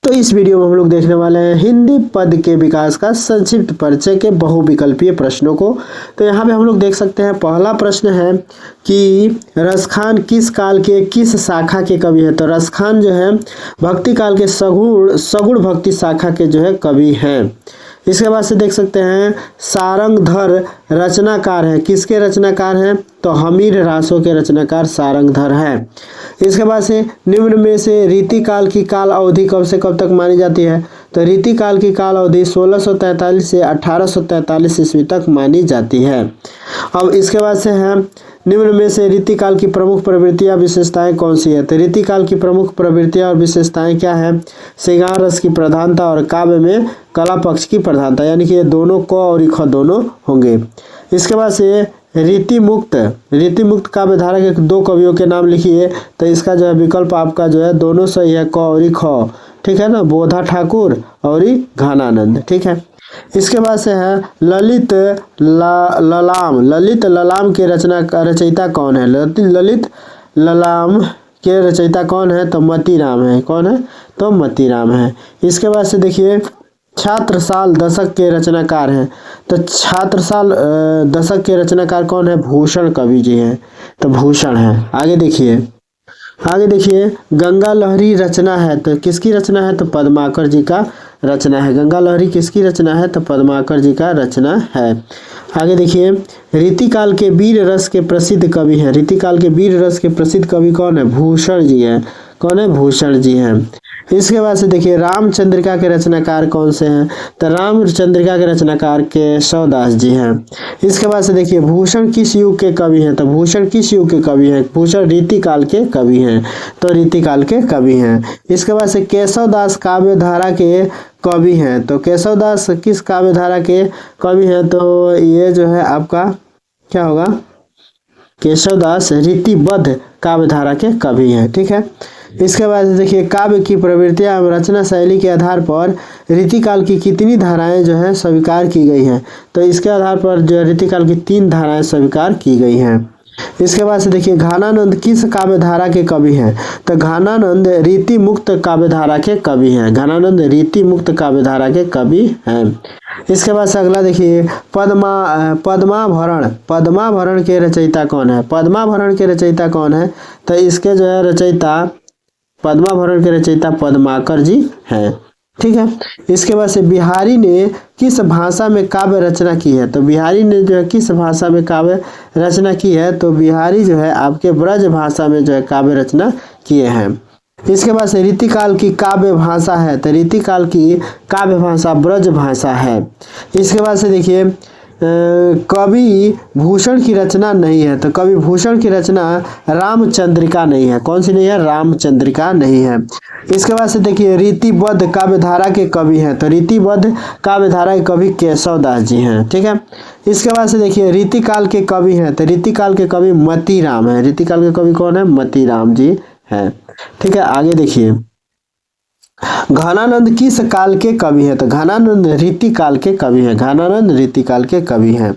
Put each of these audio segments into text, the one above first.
तो इस वीडियो में हम लोग देखने वाले हैं हिंदी पद के विकास का संक्षिप्त परिचय के बहुविकल्पीय प्रश्नों को। तो यहाँ पे हम लोग देख सकते हैं, पहला प्रश्न है कि रसखान किस काल के किस शाखा के कवि है। तो रसखान जो है भक्ति काल के सगुण भक्ति शाखा के जो है कवि हैं। इसके बाद से देख सकते हैं सारंगधर रचनाकार है, किसके रचनाकार हैं, तो हमीर रासों के रचनाकार सारंगधर है। इसके बाद से निम्न में से रीति काल की काल अवधि कब से कब तक मानी जाती है। तो रीति काल की काल अवधि 1643 से 1843 ईस्वी तक मानी जाती है। अब इसके बाद से है निम्न में से रीति काल की प्रमुख प्रवृत्तियां विशेषताएं कौन सी है। तो रीति काल की प्रमुख प्रवृत्तियां और विशेषताएं क्या है, श्रृंगार रस की प्रधानता और काव्य में कला पक्ष की प्रधानता, यानी कि ये दोनों क और ख दोनों होंगे। इसके बाद से रीति मुक्त काव्य धारा के दो कवियों के नाम लिखिए। तो इसका जो है विकल्प आपका जो है दोनों सही है, क और ख, ठीक है ना, बोधा ठाकुर और घनानंद, ठीक है। इसके बाद से है ललित ललाम के रचयिता कौन है। ललित ललाम के रचयिता कौन है, तो मतीराम है। कौन है, तो मतीराम है। इसके बाद से देखिए छात्रसाल दशक के रचनाकार हैं। तो छात्रसाल दशक के रचनाकार कौन है, भूषण कवि जी हैं, तो भूषण है। आगे देखिए गंगा लहरी रचना है, तो किसकी रचना है, तो पद्माकर जी का रचना है। गंगा लहरी किसकी रचना है, तो पद्माकर जी का रचना है। आगे देखिए रीतिकाल के वीर रस के प्रसिद्ध कवि हैं। रीतिकाल के वीर रस के प्रसिद्ध कवि कौन है, भूषण जी हैं। कौन है, भूषण जी हैं। इसके बाद से देखिए रामचंद्रिका के रचनाकार कौन से हैं, तो रामचंद्रिका के रचनाकार केशवदास जी हैं। इसके बाद से देखिए भूषण किस युग के कवि हैं, तो भूषण किस युग के कवि हैं, भूषण रीतिकाल के कवि हैं, तो रीतिकाल के कवि हैं। इसके बाद से केशवदास काव्य धारा के कवि हैं। तो केशवदास किस काव्य धारा के कवि हैं, तो ये जो है आपका क्या होगा, केशवदास रीतिबद्ध काव्य धारा के कवि हैं, ठीक है। इसके बाद देखिए काव्य की प्रवृत्तियां एवं रचना शैली के आधार पर रीतिकाल की कितनी धाराएं जो है स्वीकार की गई हैं। तो इसके आधार पर जो रीतिकाल की 3 धाराएं स्वीकार की गई हैं। इसके बाद से देखिए घनानंद किस काव्य धारा के कवि हैं। तो घनानंद रीति मुक्त काव्य धारा के कवि हैं। घनानंद रीति मुक्त काव्य धारा के कवि हैं। इसके बाद से अगला देखिए पद्माभरण के रचयिता कौन है। पद्माभरण के रचयिता कौन है, तो इसके जो है रचयिता पद्माभरण के रचयिता पद्माकर जी हैं, ठीक है। इसके बाद से बिहारी ने किस भाषा में काव्य रचना की है। तो बिहारी ने जो है किस भाषा में काव्य रचना की है, तो बिहारी जो है आपके ब्रज भाषा में जो है काव्य रचना किए हैं। इसके बाद से रीतिकाल की काव्य भाषा है, तो रीतिकाल की काव्य भाषा ब्रज भाषा है। इसके बाद से देखिए कवि भूषण की रचना नहीं है। तो कवि भूषण की रचना रामचंद्रिका नहीं है। कौन सी नहीं है, रामचंद्रिका नहीं है। इसके बाद से देखिए रीतिबद्ध काव्य धारा के कवि हैं। तो रीतिबद्ध काव्य धारा के कवि केशवदास जी हैं, ठीक है। इसके बाद से देखिए रीतिकाल के कवि हैं। तो रीतिकाल के कवि मतीराम है। रीतिकाल के कवि कौन है, मतीराम जी हैं, ठीक है। आगे देखिए घनानंद किस काल के कवि है। तो घनानंद रीतिकाल के कवि है। घनानंद रीतिकाल के कवि हैं।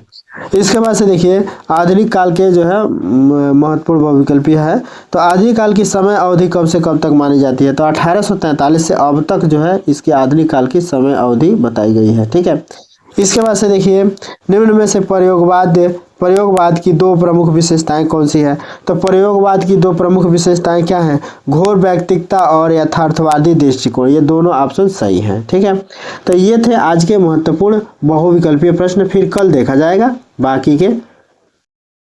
इसके बाद से देखिए आधुनिक काल के जो है महत्वपूर्ण बहुविकल्पीय है। तो आधुनिक काल की समय अवधि कब से कब तक मानी जाती है। तो 1843 से अब तक जो है इसकी आधुनिक काल की समय अवधि बताई गई है, ठीक है। इसके बाद से देखिए निम्न में से प्रयोगवाद की 2 प्रमुख विशेषताएं कौन सी है। तो प्रयोगवाद की 2 प्रमुख विशेषताएं क्या हैं, घोर व्यक्तिकता और यथार्थवादी दृष्टिकोण। ये दोनों ऑप्शन सही हैं, ठीक है। तो ये थे आज के महत्वपूर्ण बहुविकल्पीय प्रश्न। फिर कल देखा जाएगा बाकी के